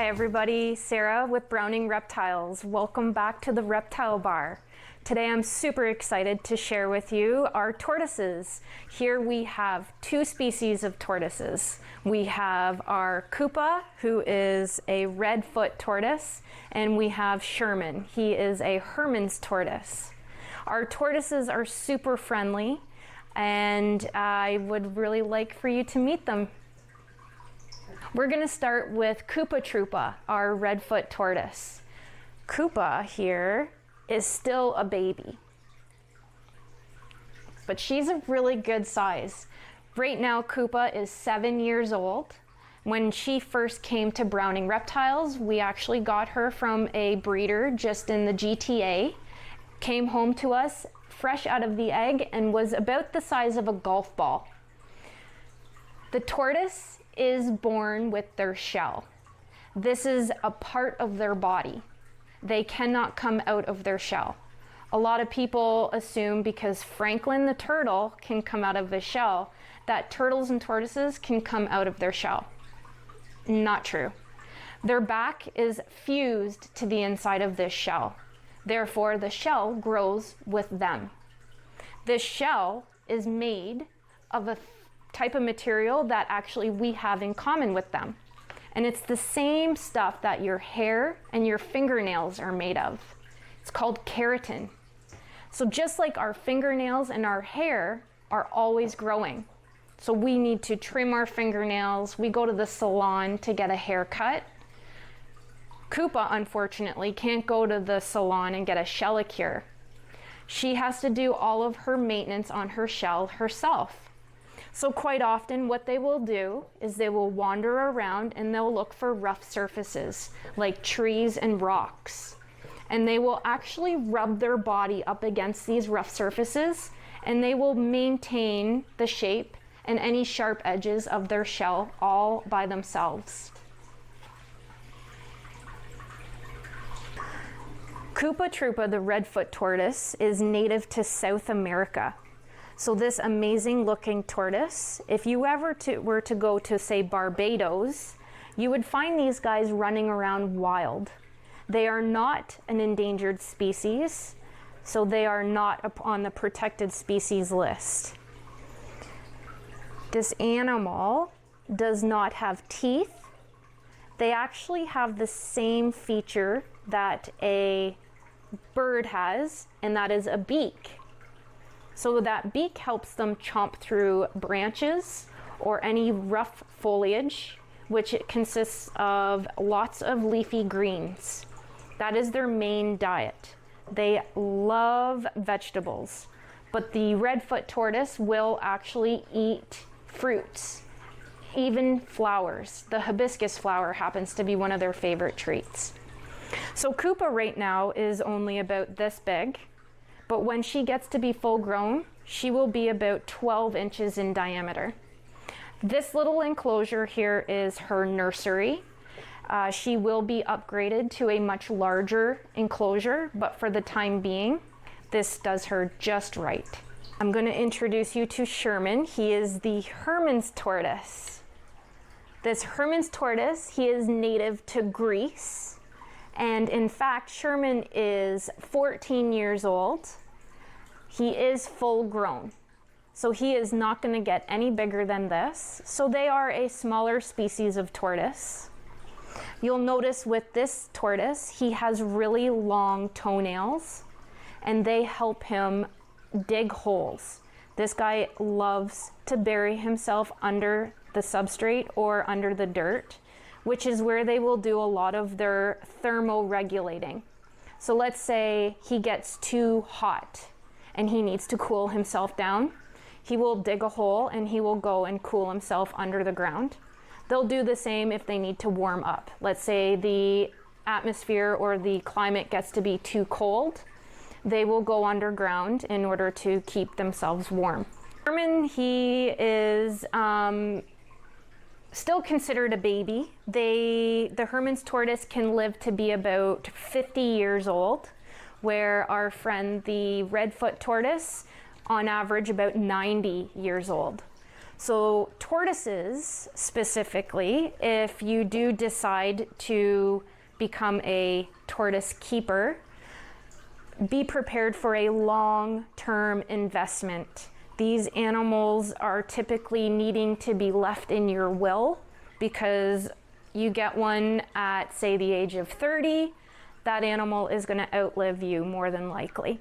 Hi everybody, Sarah with Browning Reptiles. Welcome back to the Reptile Bar. Today I'm super excited to share with you our tortoises. Here we have two species of tortoises. We have our Koopa, who is a redfoot tortoise, and we have Sherman. He is a Hermann's tortoise. Our tortoises are super friendly, and I would really like for you to meet them. We're going to start with Koopa Troopa, our redfoot tortoise. Koopa here is still a baby, but she's a really good size. Right now Koopa is 7 years old. When she first came to Browning Reptiles, we actually got her from a breeder just in the GTA, came home to us fresh out of the egg, and was about the size of a golf ball. The tortoise is born with their shell. This is a part of their body. They cannot come out of their shell. A lot of people assume because Franklin the turtle can come out of his shell, that turtles and tortoises can come out of their shell. Not true. Their back is fused to the inside of this shell. Therefore, the shell grows with them. This shell is made of a type of material that actually we have in common with them. And it's the same stuff that your hair and your fingernails are made of. It's called keratin. So just like our fingernails and our hair are always growing. So we need to trim our fingernails. We go to the salon to get a haircut. Koopa, unfortunately, can't go to the salon and get a shellicure. She has to do all of her maintenance on her shell herself. So quite often what they will do is they will wander around and they'll look for rough surfaces like trees and rocks. And they will actually rub their body up against these rough surfaces, and they will maintain the shape and any sharp edges of their shell all by themselves. Koopa Troopa, the redfoot tortoise, is native to South America. So this amazing looking tortoise, if you ever were to go to, say, Barbados, you would find these guys running around wild. They are not an endangered species, so they are not on the protected species list. This animal does not have teeth. They actually have the same feature that a bird has, and that is a beak. So that beak helps them chomp through branches or any rough foliage, which it consists of lots of leafy greens. That is their main diet. They love vegetables, but the redfoot tortoise will actually eat fruits, even flowers. The hibiscus flower happens to be one of their favorite treats. So Koopa right now is only about this big. But when she gets to be full grown, she will be about 12 inches in diameter. This little enclosure here is her nursery. She will be upgraded to a much larger enclosure, but for the time being, this does her just right. I'm going to introduce you to Sherman. He is the Hermann's tortoise. This Hermann's tortoise, he is native to Greece. And in fact, Sherman is 14 years old. He is full grown. So he is not going to get any bigger than this. So they are a smaller species of tortoise. You'll notice with this tortoise, he has really long toenails, and they help him dig holes. This guy loves to bury himself under the substrate or under the dirt, which is where they will do a lot of their thermoregulating. So let's say he gets too hot and he needs to cool himself down. He will dig a hole and he will go and cool himself under the ground. They'll do the same if they need to warm up. Let's say the atmosphere or the climate gets to be too cold. They will go underground in order to keep themselves warm. Herman, he is still considered a baby. The Hermann's tortoise can live to be about 50 years old, where our friend the redfoot tortoise, on average, about 90 years old. So tortoises specifically, if you do decide to become a tortoise keeper, be prepared for a long-term investment. These animals are typically needing to be left in your will, because you get one at, say, the age of 30, that animal is going to outlive you more than likely.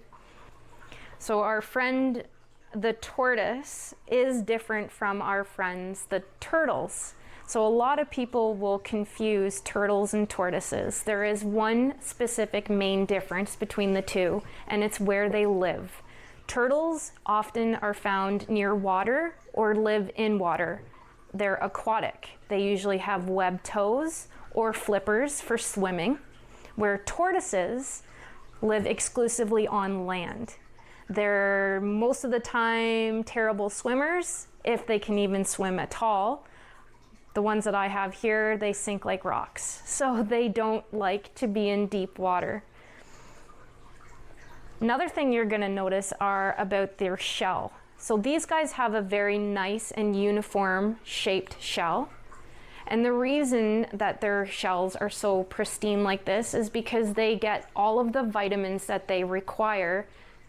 So our friend the tortoise is different from our friends the turtles. So a lot of people will confuse turtles and tortoises. There is one specific main difference between the two, and it's where they live. Turtles often are found near water or live in water. They're aquatic. They usually have webbed toes or flippers for swimming, where tortoises live exclusively on land. They're most of the time terrible swimmers, if they can even swim at all. The ones that I have here, they sink like rocks, so they don't like to be in deep water. Another thing you're going to notice are about their shell. So these guys have a very nice and uniform shaped shell. And the reason that their shells are so pristine like this is because they get all of the vitamins that they require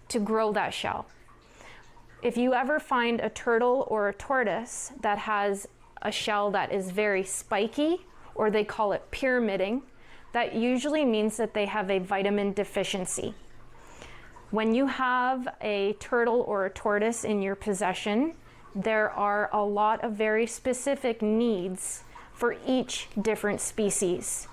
to grow that shell. If you ever find a turtle or a tortoise that has a shell that is very spiky, or they call it pyramiding, that usually means that they have a vitamin deficiency. When you have a turtle or a tortoise in your possession, there are a lot of very specific needs for each different species.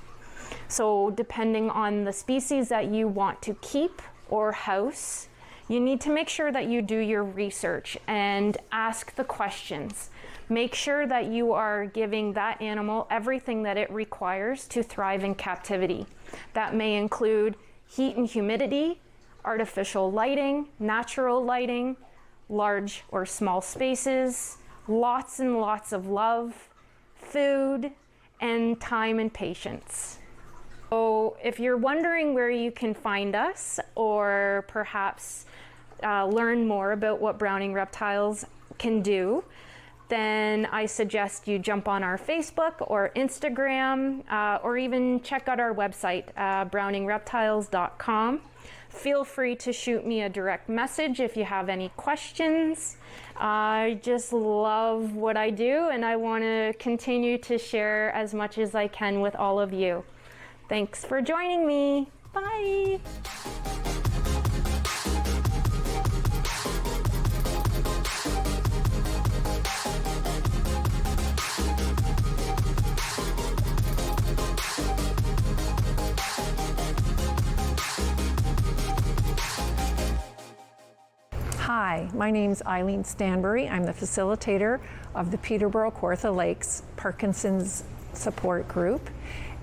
So depending on the species that you want to keep or house, you need to make sure that you do your research and ask the questions. Make sure that you are giving that animal everything that it requires to thrive in captivity. That may include heat and humidity, artificial lighting, natural lighting, large or small spaces, lots and lots of love, food, and time and patience. So if you're wondering where you can find us, or perhaps learn more about what Browning Reptiles can do, then I suggest you jump on our Facebook or Instagram, or even check out our website, browningreptiles.com. Feel free to shoot me a direct message if you have any questions. I just love what I do, and I want to continue to share as much as I can with all of you. Thanks for joining me. Bye. Hi, my name's Eileen Stanbury. I'm the facilitator of the Peterborough Kawartha Lakes Parkinson's Support Group,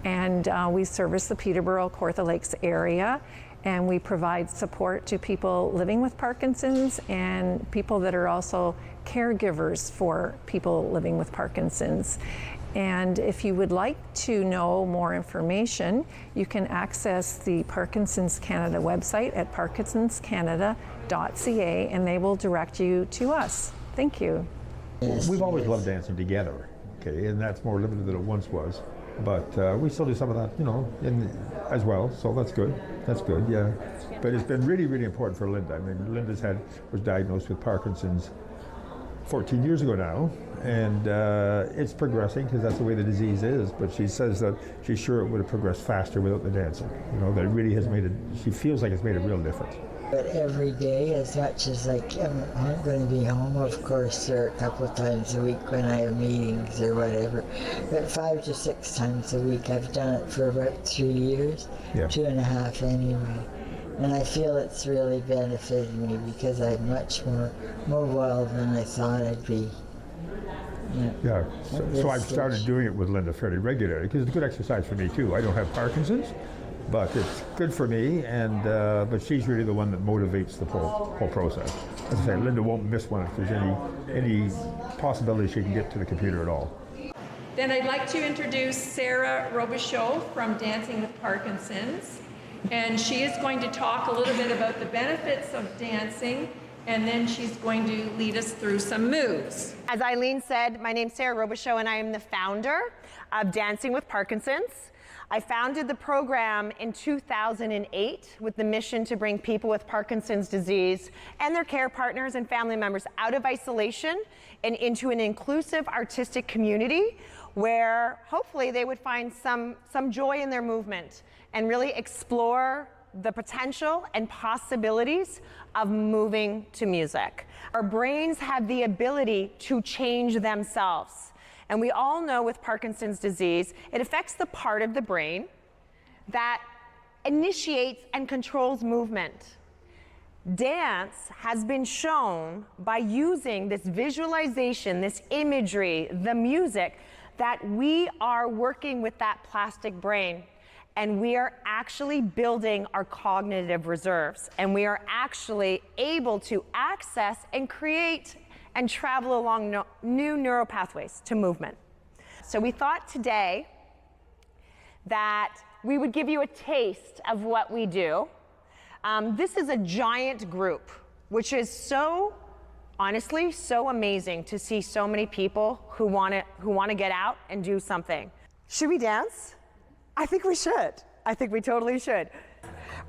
and we service the Peterborough Kawartha Lakes area, and we provide support to people living with Parkinson's and people that are also caregivers for people living with Parkinson's. And if you would like to know more information, you can access the Parkinson's Canada website at parkinsonscanada.ca, and they will direct you to us. Thank you. We've always loved dancing together, okay, and that's more limited than it once was. But we still do some of that, you know, as well, so that's good. That's good, yeah. But it's been really, really important for Linda. I mean, Linda's was diagnosed with Parkinson's 14 years ago now, and it's progressing because that's the way the disease is, but she says that she's sure it would have progressed faster without the dancing. You know, that it really has made she feels like it's made a real difference. But every day, as much as I'm going to be home, of course, there are a couple of times a week when I have meetings or whatever, but 5 to 6 times a week. I've done it for about 3 years, yeah. 2.5 anyway. And I feel it's really benefited me because I'm much more mobile than I thought I'd be. Yeah, so I've started doing it with Linda fairly regularly because it's good exercise for me too. I don't have Parkinson's, but it's good for me, and but she's really the one that motivates the whole process. As I say, Linda won't miss one if there's any possibility she can get to the computer at all. Then I'd like to introduce Sarah Robichaud from Dancing with Parkinson's. And she is going to talk a little bit about the benefits of dancing and then she's going to lead us through some moves. As Eileen said, my name's Sarah Robichaud, and I am the founder of Dancing with Parkinson's. I founded the program in 2008 with the mission to bring people with Parkinson's disease and their care partners and family members out of isolation and into an inclusive artistic community where hopefully they would find some joy in their movement and really explore the potential and possibilities of moving to music. Our brains have the ability to change themselves. And we all know with Parkinson's disease, it affects the part of the brain that initiates and controls movement. Dance has been shown by using this visualization, this imagery, the music, that we are working with that plastic brain. And we are actually building our cognitive reserves. And we are actually able to access and create and travel along new neural pathways to movement. So we thought today that we would give you a taste of what we do. This is a giant group, which is so, honestly, so amazing to see so many people who want to get out and do something. Should we dance? I think we should. I think we totally should.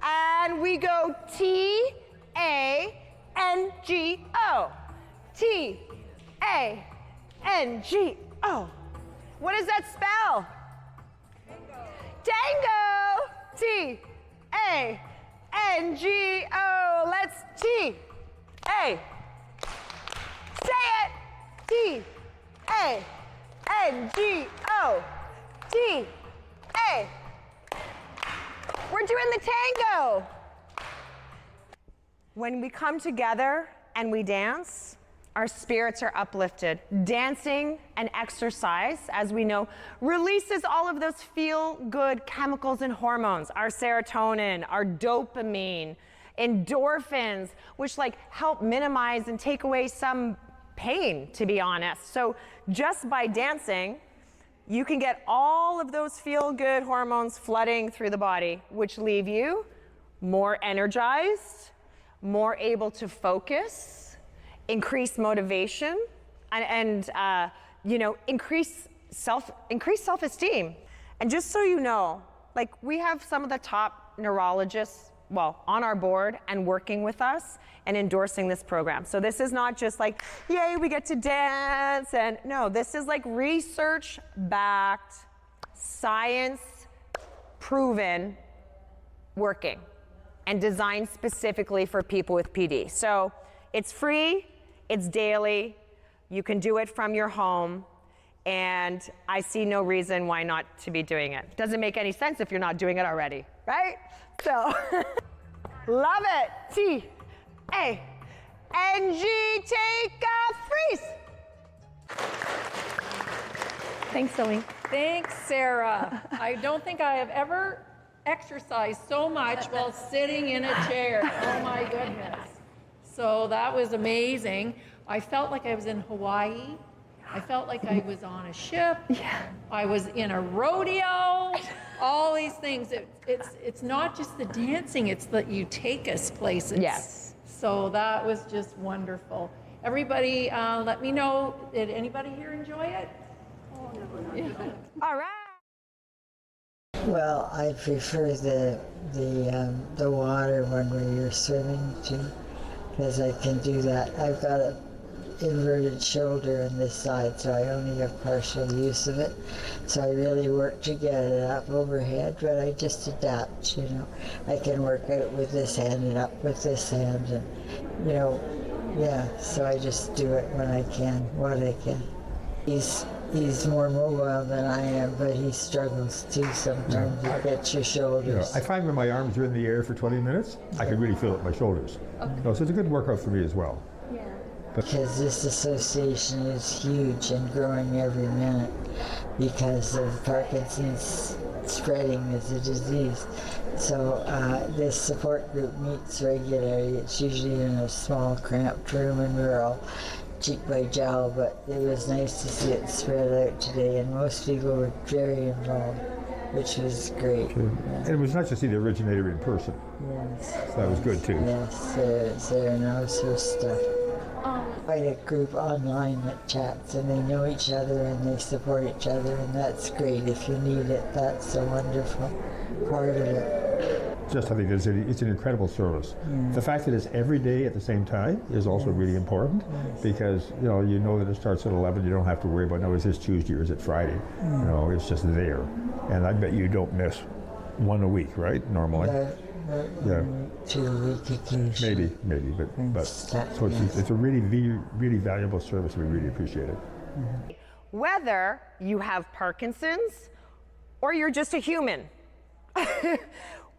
And we go T-A-N-G-O. T-A-N-G-O. What does that spell? Tango. T-A-N-G-O. Let's T-A. Say it. T-A-N-G-O. T-A. We're doing the tango. When we come together and we dance, our spirits are uplifted. Dancing and exercise, as we know, releases all of those feel-good chemicals and hormones, our serotonin, our dopamine, endorphins, which help minimize and take away some pain, to be honest. So just by dancing, you can get all of those feel-good hormones flooding through the body, which leave you more energized, more able to focus, increase motivation, and increase self-esteem. And just so you know, we have some of the top neurologists, on our board and working with us and endorsing this program. So this is not just yay, we get to dance, and no, this is research-backed, science-proven working and designed specifically for people with PD. So it's free, it's daily, you can do it from your home, and I see no reason why not to be doing it. Doesn't make any sense if you're not doing it already, right? So, love it. T-A-N-G, take a freeze. Thanks, Eileen. Thanks, Sarah. I don't think I have ever exercised so much while sitting in a chair. Oh my goodness. So that was amazing. I felt like I was in Hawaii. I felt like I was on a ship. Yeah. I was in a rodeo. All these things. It's not just the dancing, it's that you take us places. Yes. So that was just wonderful. Everybody, let me know, did anybody here enjoy it? All right. Well, I prefer the water one where you're swimming too, because I can do that. I've got an inverted shoulder on this side, so I only have partial use of it. So I really work to get it up overhead, but I just adapt, I can work out with this hand and up with this hand, and yeah, so I just do it when I can, what I can. He's more mobile than I am, but he struggles too sometimes. You get your shoulders. I find when my arms are in the air for 20 minutes, I can really feel it in my shoulders. Okay. So it's a good workout for me as well. Yeah. Because this association is huge and growing every minute because of Parkinson's spreading as a disease. So this support group meets regularly. It's usually in a small cramped room, and we're all cheek by jowl, but it was nice to see it spread out today, and most people were very involved. which was great. And it was nice to see the originator in person. Yes. So that was good too. Yes, Sarah knows her stuff. Quite a group online that chats, and they know each other and they support each other, and that's great. If you need it, that's a wonderful part of it. Just I think it's an incredible service. The fact that it's every day at the same time is also really important, because you know that it starts at 11. You don't have to worry about, no, is this Tuesday or is it Friday? You know, it's just there. And I bet you don't miss one a week, right? Normally. Yeah. 2 a week occasionally. Maybe, but so it's a really valuable service. We really appreciate it. Whether you have Parkinson's or you're just a human,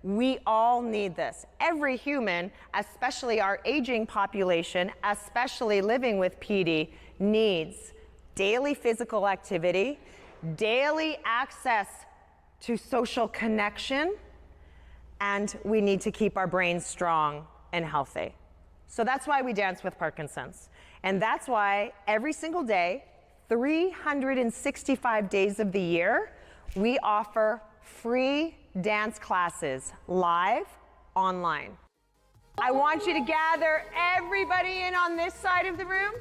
we all need this. Every human, especially our aging population, especially living with PD, needs daily physical activity, daily access to social connection, and we need to keep our brains strong and healthy. So that's why we dance with Parkinson's. And that's why every single day, 365 days of the year, we offer free dance classes, live, online. I want you to gather everybody in on this side of the room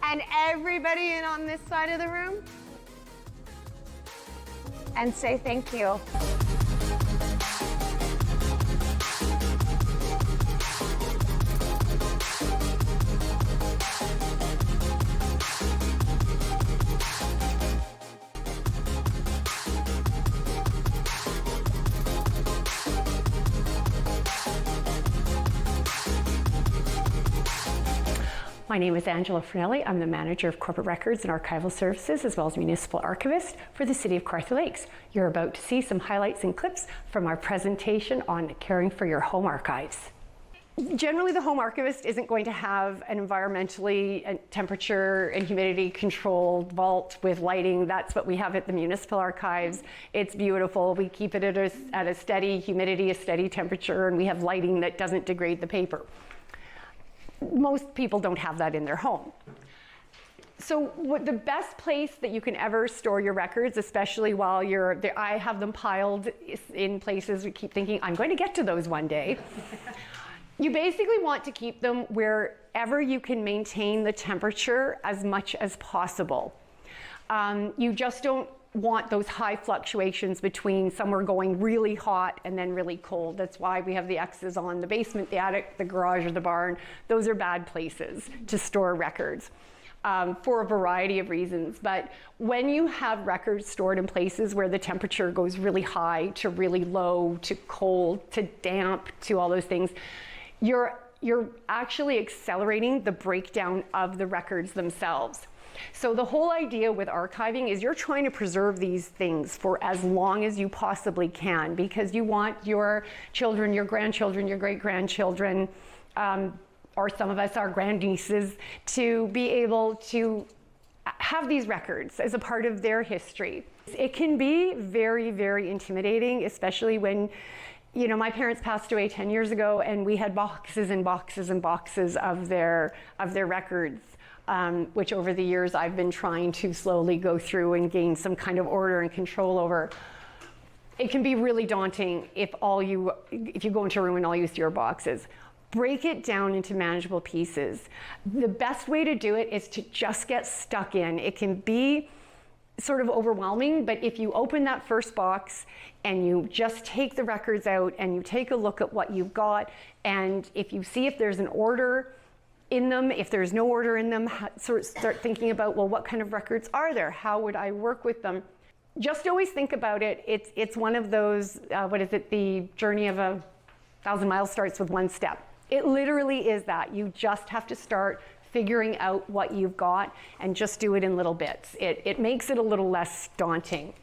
and everybody in on this side of the room and say thank you. My name is Angela Fernelli. I'm the Manager of Corporate Records and Archival Services, as well as Municipal Archivist for the City of Kawartha Lakes. You're about to see some highlights and clips from our presentation on caring for your home archives. Generally, the home archivist isn't going to have an environmentally temperature and humidity controlled vault with lighting. That's what we have at the municipal archives. It's beautiful. We keep it at a steady humidity, a steady temperature, and we have lighting that doesn't degrade the paper. Most people don't have that in their home. So the best place that you can ever store your records, especially while you're there, I have them piled in places we keep thinking, I'm going to get to those one day. You basically want to keep them wherever you can maintain the temperature as much as possible. You just don't want those high fluctuations between somewhere going really hot and then really cold. That's why we have the X's on the basement, the attic, the garage, or the barn. Those are bad places to store records for a variety of reasons. But when you have records stored in places where the temperature goes really high to really low to cold to damp to all those things, you're actually accelerating the breakdown of the records themselves. So the whole idea with archiving is you're trying to preserve these things for as long as you possibly can, because you want your children, your grandchildren, your great-grandchildren, or some of us, our grandnieces, to be able to have these records as a part of their history. It can be very, very intimidating, especially when, you know, my parents passed away 10 years ago and we had boxes and boxes and boxes of their records. Which over the years I've been trying to slowly go through and gain some kind of order and control over. It can be really daunting if you go into a room and all you see are boxes. Break it down into manageable pieces. The best way to do it is to just get stuck in. It can be sort of overwhelming, but if you open that first box and you just take the records out and you take a look at what you've got, and if you see if there's an order in them, if there's no order in them, sort of start thinking about, well, what kind of records are there? How would I work with them? Just always think about it. It's one of those, the journey of 1,000 miles starts with one step. It literally is that. You just have to start figuring out what you've got and just do it in little bits. It makes it a little less daunting.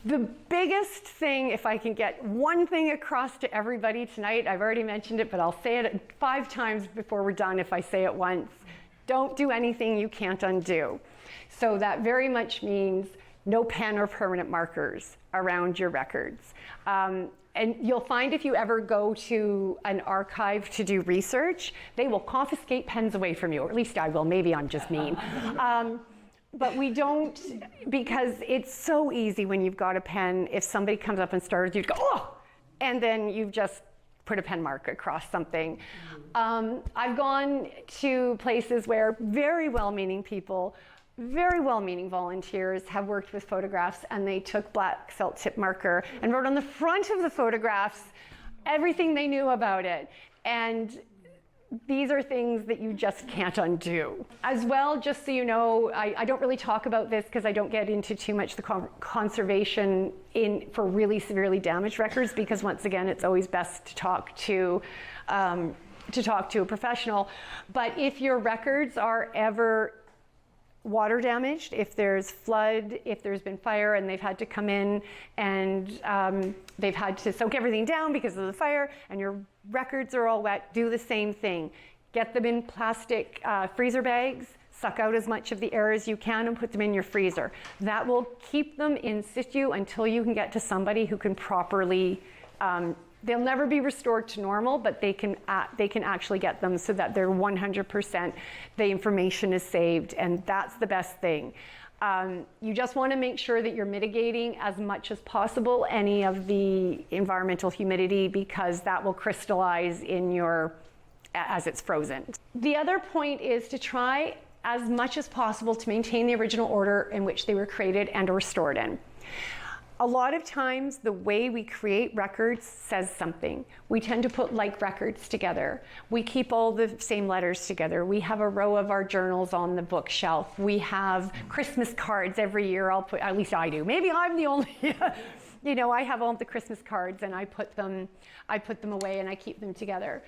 The biggest thing, if I can get one thing across to everybody tonight, I've already mentioned it, but I'll say it 5 times before we're done if I say it once. Don't do anything you can't undo. So that very much means no pen or permanent markers around your records. And you'll find if you ever go to an archive to do research, they will confiscate pens away from you, or at least I will. Maybe I'm just mean. but we don't, because it's so easy when you've got a pen, if somebody comes up and starts, you go, oh, and then you've just put a pen mark across something. I've gone to places where very well-meaning people, very well-meaning volunteers have worked with photographs, and they took black felt tip marker and wrote on the front of the photographs everything they knew about it. And these are things that you just can't undo. As well, just so you know, I don't really talk about this because I don't get into too much the conservation for really severely damaged records, because once again, it's always best to talk to a professional. But if your records are ever water damaged, if there's flood, if there's been fire and they've had to come in and they've had to soak everything down because of the fire, and your records are all wet, do the same thing. Get them in plastic freezer bags, suck out as much of the air as you can, and put them in your freezer. That will keep them in situ until you can get to somebody who can properly, they'll never be restored to normal, but they can actually get them so that they're 100%, the information is saved, and that's the best thing. You just want to make sure that you're mitigating as much as possible any of the environmental humidity, because that will crystallize in as it's frozen. The other point is to try as much as possible to maintain the original order in which they were created and or stored in. A lot of times, the way we create records says something. We tend to put like records together. We keep all the same letters together. We have a row of our journals on the bookshelf. We have Christmas cards every year. At least I do. Maybe I'm the only, you know, I have all the Christmas cards, and I put them away and I keep them together.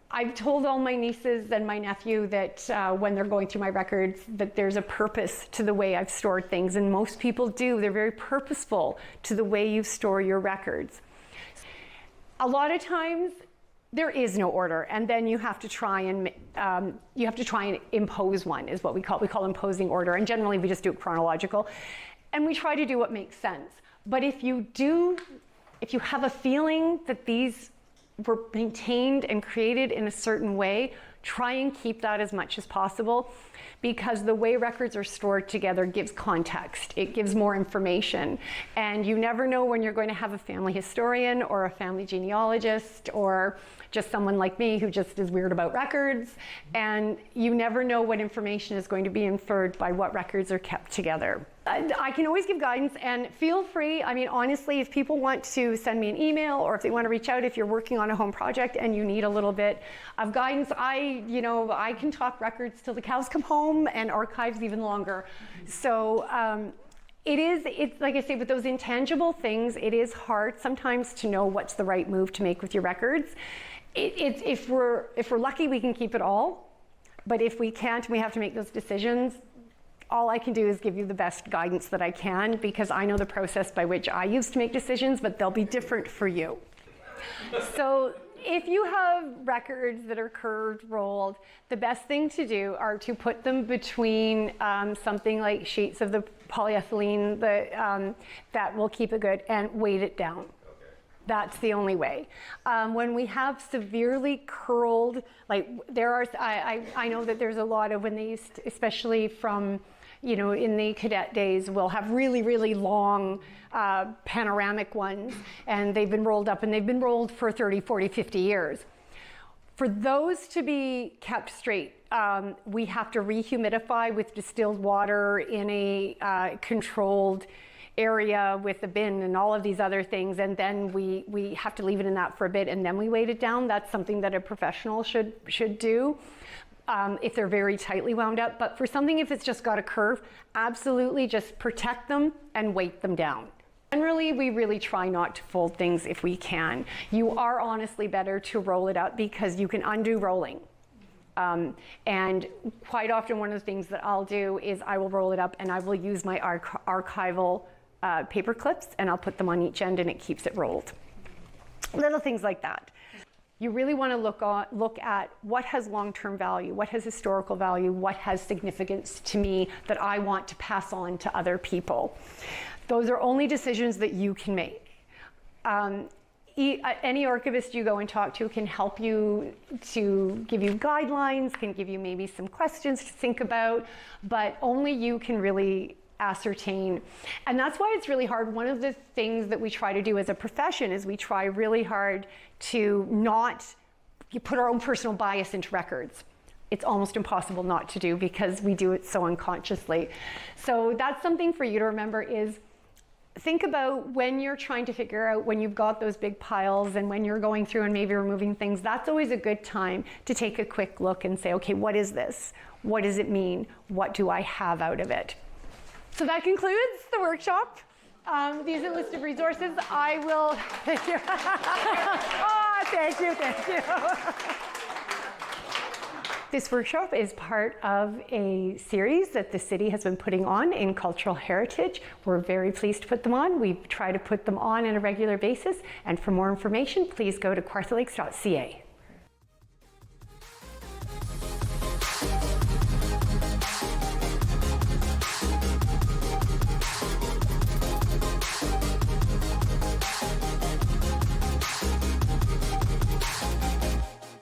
I've told all my nieces and my nephew that when they're going through my records, that there's a purpose to the way I've stored things, and most people do. They're very purposeful to the way you store your records. A lot of times there is no order, and then you have to try and impose one, is what we call imposing order, and generally we just do it chronological, and we try to do what makes sense. But if you have a feeling that these were maintained and created in a certain way, try and keep that as much as possible, because the way records are stored together gives context. It gives more information. And you never know when you're going to have a family historian or a family genealogist or just someone like me who just is weird about records. And you never know what information is going to be inferred by what records are kept together. I can always give guidance, and feel free. I mean, honestly, if people want to send me an email, or if they want to reach out, if you're working on a home project and you need a little bit of guidance, I can talk records till the cows come home, and archives even longer. So it's like I say, with those intangible things, it is hard sometimes to know what's the right move to make with your records. If we're lucky, we can keep it all, but if we can't, we have to make those decisions. All I can do is give you the best guidance that I can, because I know the process by which I used to make decisions, but they'll be different for you. So if you have records that are curved, rolled, the best thing to do are to put them between something like sheets of the polyethylene that will keep it good, and weight it down. That's the only way. When we have severely curled, like I know that there's a lot of, when they used to, especially from, in the cadet days, we'll have really, really long panoramic ones, and they've been rolled up, and they've been rolled for 30, 40, 50 years. For those to be kept straight, we have to rehumidify with distilled water in a controlled area with a bin and all of these other things, and then we have to leave it in that for a bit, and then we weight it down. That's something that a professional should do if they're very tightly wound up. But for something, if it's just got a curve, absolutely just protect them and weight them down. Generally, we really try not to fold things if we can. You are honestly better to roll it up, because you can undo rolling. And quite often, one of the things that I'll do is I will roll it up, and I will use my archival paper clips, and I'll put them on each end, and it keeps it rolled. Little things like that. You really want to look at what has long-term value, what has historical value, what has significance to me that I want to pass on to other people. Those are only decisions that you can make. any archivist you go and talk to can help you to give you guidelines, can give you maybe some questions to think about, but only you can really ascertain. And that's why it's really hard. One of the things that we try to do as a profession is we try really hard to not put our own personal bias into records. It's almost impossible not to do because we do it so unconsciously. So that's something for you to remember is think about when you're trying to figure out when you've got those big piles and when you're going through and maybe removing things, that's always a good time to take a quick look and say, okay, what is this? What does it mean? What do I have out of it? So that concludes the workshop. These are a list of resources. I will, thank you. Oh, thank you, thank you. This workshop is part of a series that the city has been putting on in cultural heritage. We're very pleased to put them on. We try to put them on a regular basis. And for more information, please go to kawarthalakes.ca.